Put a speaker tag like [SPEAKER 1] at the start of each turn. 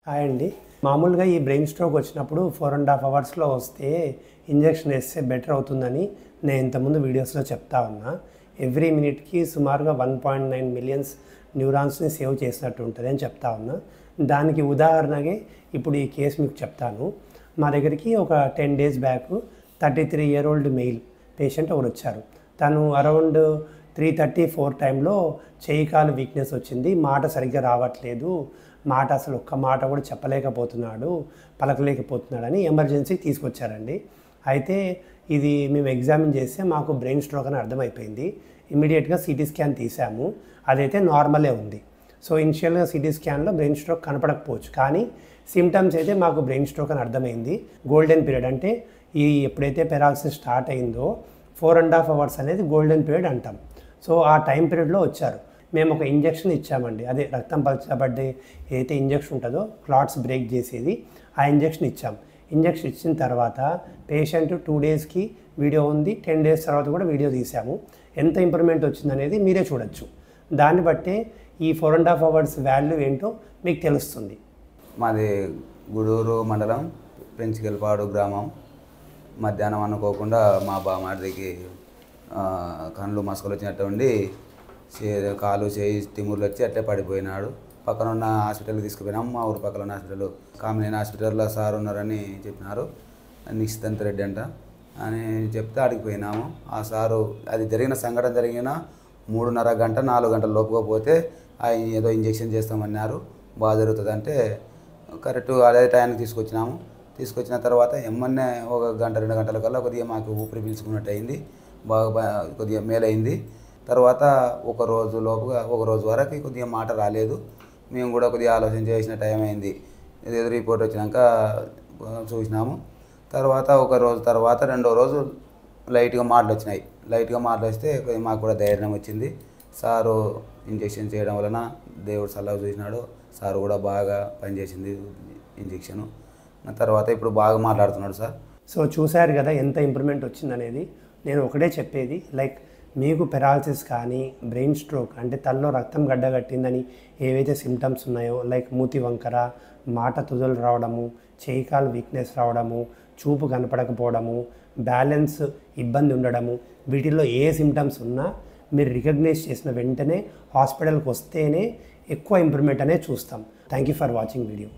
[SPEAKER 1] Hi అండి. మామూలుగా ఈ బ్రెయిన్ స్ట్రోక్ వచ్చినప్పుడు 4.5 అవర్స్లో వస్తే ఇంజెక్షన్ వేస్తే బెటర్ అవుతుందని నేను ఇంతకుముందు వీడియోస్లో చెప్తా ఉన్నా. ఎవ్రీ మినిట్కి సుమారుగా 1.9 మిలియన్స్ న్యూరాన్స్ని సేవ్ చేసినట్టు ఉంటుంది అని చెప్తా ఉన్నా. దానికి ఉదాహరణగా ఇప్పుడు ఈ కేసు మీకు చెప్తాను. మా దగ్గరికి ఒక 10 days back 33 year old mail patient ఒకరు వచ్చారు. తను అరౌండ్ 3:34 టైంలో చేయి కాలు వీక్నెస్ వచ్చింది, మాట సరిగ్గా రావట్లేదు, మాట అసలు ఒక్క మాట కూడా చెప్పలేకపోతున్నాడు, పలకలేకపోతున్నాడని ఎమర్జెన్సీకి తీసుకొచ్చారండి. అయితే ఇది మేము ఎగ్జామిన్ చేస్తే మాకు బ్రెయిన్ స్ట్రోక్ అని అర్థమైపోయింది. ఇమీడియట్గా సిటీ స్కాన్ తీసాము, అదైతే నార్మలే ఉంది. సో ఇనిషియల్గా సిటీ స్కాన్లో బ్రెయిన్ స్ట్రోక్ కనపడకపోవచ్చు, కానీ సిమ్టమ్స్ అయితే మాకు బ్రెయిన్ స్ట్రోక్ అని అర్థమైంది. గోల్డెన్ పీరియడ్ అంటే ఈ ఎప్పుడైతే పెరాలసిస్ స్టార్ట్ అయిందో 4.5 hours అనేది గోల్డెన్ పీరియడ్ అంటాం. సో ఆ టైం పీరియడ్లో వచ్చారు. మేము ఒక ఇంజెక్షన్ ఇచ్చామండి, అదే రక్తం పలచబడ్డే ఏదైతే ఇంజెక్షన్ ఉంటుందో క్లాట్స్ బ్రేక్ చేసేది, ఆ ఇంజెక్షన్ ఇచ్చాం. ఇంజెక్షన్ ఇచ్చిన తర్వాత పేషెంట్ 2 daysకి వీడియో ఉంది, 10 days తర్వాత కూడా వీడియో తీసాము. ఎంత ఇంప్రూవ్మెంట్ వచ్చిందనేది మీరే చూడొచ్చు. దాన్ని బట్టే ఈ 4.5 hours వాల్యూ ఏంటో మీకు తెలుస్తుంది.
[SPEAKER 2] మాది గూడూరు మండలం పెంచికెల్పాడు గ్రామం. మధ్యాహ్నం అనుకోకుండా మా బామార్దికి కళ్ళు మసకలు వచ్చినట్టు ఉండి కాలు చేయి తిమ్ముర్లు వచ్చి అట్లే పడిపోయినాడు. పక్కన ఉన్న హాస్పిటల్కి తీసుకుపోయినాము. మా ఊరు పక్కన ఉన్న హాస్పిటల్ కామినేని హాస్పిటల్లో సార్ ఉన్నారని చెప్పినారు. నిశ్చితంత్ రెడ్డి అంట అని చెప్తే అడిగి పోయినాము. ఆ సారు అది జరిగిన సంఘటన జరిగిన 3.5 గంట 4 గంటల లోపుగా పోతే ఆయన ఏదో ఇంజెక్షన్ చేస్తామన్నారు, బాగా జరుగుతుందంటే కరెక్ట్ అదే టైంకి తీసుకొచ్చినాము. తీసుకొచ్చిన తర్వాత ఎమ్మన్నే 1 గంట 2 గంటల కల్లా కొద్దిగా మాకు ఊపిరి పీల్చుకున్నట్టు అయింది, బాగా కొద్దిగా మేలైంది. తర్వాత ఒక రోజు వరకు కొద్దిగా మాట రాలేదు. మేము కూడా కొద్దిగా ఆలోచన చేసిన టైం అయింది. ఏదో రిపోర్ట్ వచ్చినాక చూసినాము. తర్వాత ఒక రోజు తర్వాత 2వ రోజు లైట్గా మాటలు వచ్చినాయి. లైట్గా మాటలు వస్తే మాకు కూడా ధైర్యం వచ్చింది. సారు ఇంజెక్షన్ చేయడం వలన దేవుడు సలహా చూసినాడు. సారు కూడా బాగా పనిచేసింది ఇంజెక్షను. తర్వాత ఇప్పుడు బాగా మాట్లాడుతున్నాడు సార్.
[SPEAKER 1] సో చూశారు కదా ఎంత ఇంప్రూవ్మెంట్ వచ్చిందనేది. నేను ఒకటే చెప్పేది, లైక్ మీకు పెరాలసిస్ కానీ బ్రెయిన్ స్ట్రోక్ అంటే తలలో రక్తం గడ్డగట్టిందని ఏవైతే సిమ్టమ్స్ ఉన్నాయో, లైక్ మూతి వంకర, మాట తుదలు రావడము, చేయి కాలు వీక్నెస్ రావడము, చూపు కనపడకపోవడము, బ్యాలెన్స్ ఇబ్బంది ఉండడము, వీటిల్లో ఏ సిమ్టమ్స్ ఉన్నా మీరు రికగ్నైజ్ చేసిన వెంటనే హాస్పిటల్కి వస్తేనే ఎక్కువ ఇంప్రూవ్మెంట్ అనేది చూస్తాం. Thank you for watching video.